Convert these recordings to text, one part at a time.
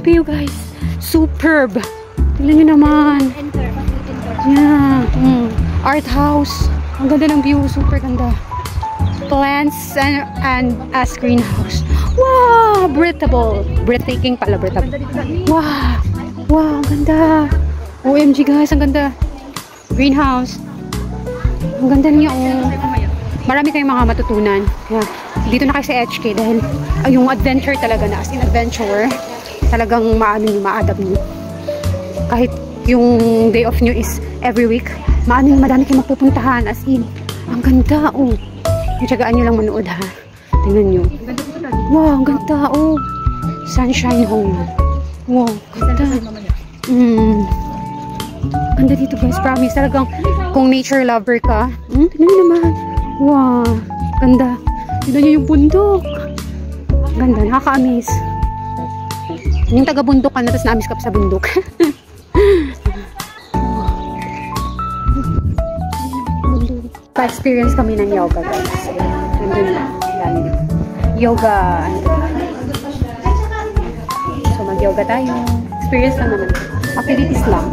view, guys. Superb. Tingnan nyo naman. Yeah. Art house. Ang ganda ng view. Super ganda. Plants and as greenhouse. Wow! Breathable. Breathtaking pala. Breathable. Wow! Wow! Ang ganda. OMG, guys. Ang ganda. Greenhouse. Ang ganda niya. Oh. Marami kayong mga matutunan. Yeah. Dito na kayo sa HK dahil yung adventure talaga na as in adventure. Talagang maano nyo, ma-adapt nyo. Kahit yung day off nyo is every week, madami kayong mapupuntahan as in. Ang ganda, oh. Yung tiyagaan nyo lang manood, ha. Tingnan nyo. Wow, ang ganda, oh. Sunshine Home. Wow, ganda. Ganda dito, guys. Promise. Talagang kung nature lover ka, tingnan nyo naman. Wow, ganda. Tignan nyo yung bundok. Ganda, nakaka-amaze. Yung taga-bundok ka na, tapos na-amaze ka pa sa bundok. Pa-experience kami ng yoga, guys. Nandun na. Yoga. So, mag-yoga tayo. Experience lang naman. Activities lang.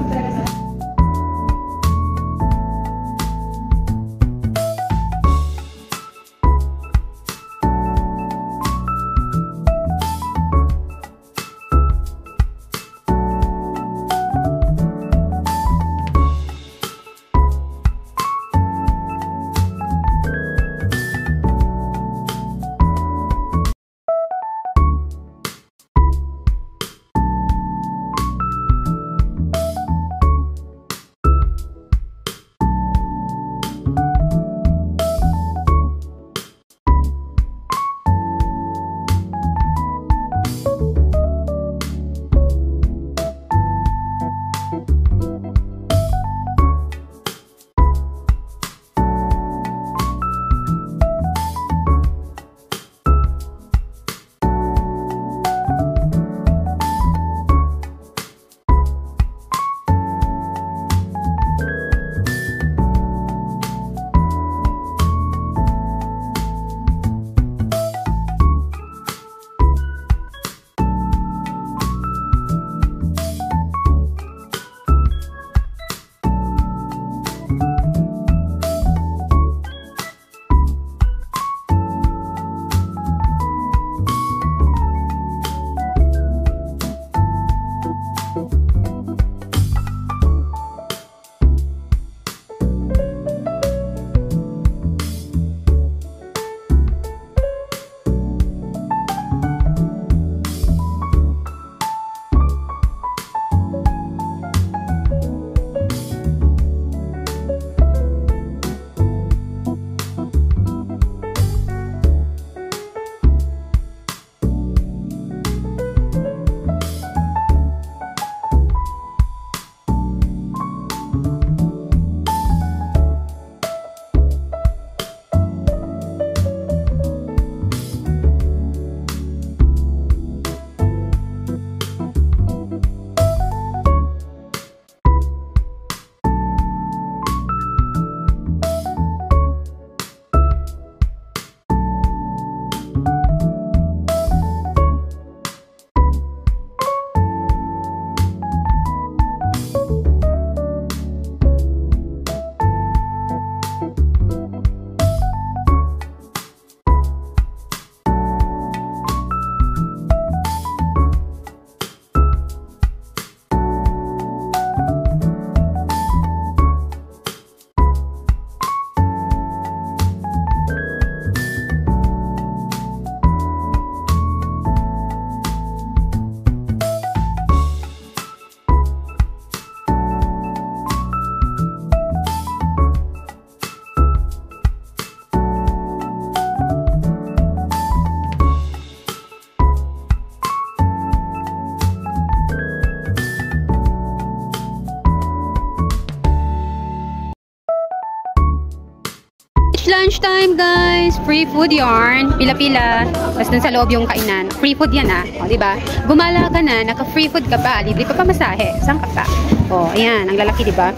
Lunchtime, guys. Free food yarn. Pila-pila. Tapos dun sa loob yung kainan. Free food yan, ah. O, diba? Gumala ka na, naka-free food ka pa. Libre pa masahe. Saan ka pa? O, ayan. Ang lalaki, diba?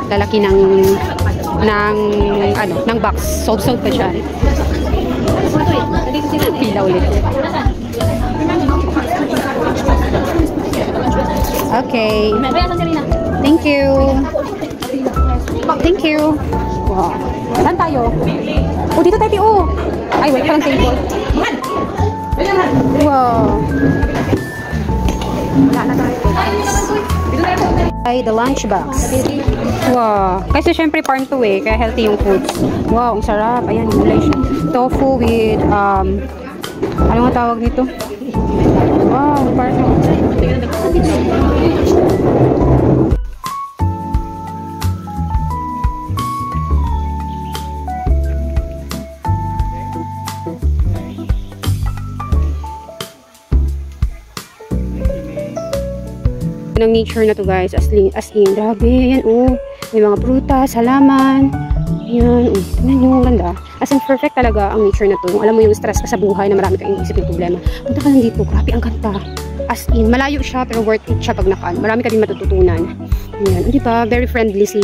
Lalaki ng box. Sold pa dyan. Pila ulit. Okay. Thank you. Thank you. Wow. Saan tayo? Oh, dito tayo. Oh. Ay, wala palang table. Wow. Wala na tayo. Ay, the lunch box. Wow. Kasi syempre farm to eh. Kaya healthy yung foods. Wow, ang sarap. Ayan, gulay siya. Tofu with, ano nga tawag nito? Wow, parang ng nature na to guys, as in, grabe, yan oh, may mga prutas, halaman, yan, oh, tingnan nyo, ganda, as in, perfect talaga ang nature na to, alam mo yung stress ka sa buhay na marami kang isipin problema, punta ka lang dito, grabe, ang ganda, as in, malayo siya, pero worth it siya pag nakaan, marami ka din matututunan, yan, di ba, very friendly si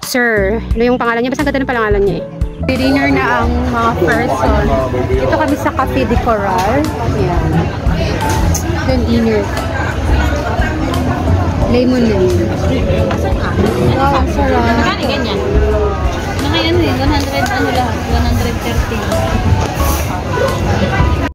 Sir, ano yung pangalan niya, basta ang ganda ng pangalan niya eh. Dinner na ang mga person, ito kami sa Cafe de Coral, yan, then dinner, lemon na yun. Wow, sarap. Magkano ganyan? Mga yan din, 100 ano lahat, 130.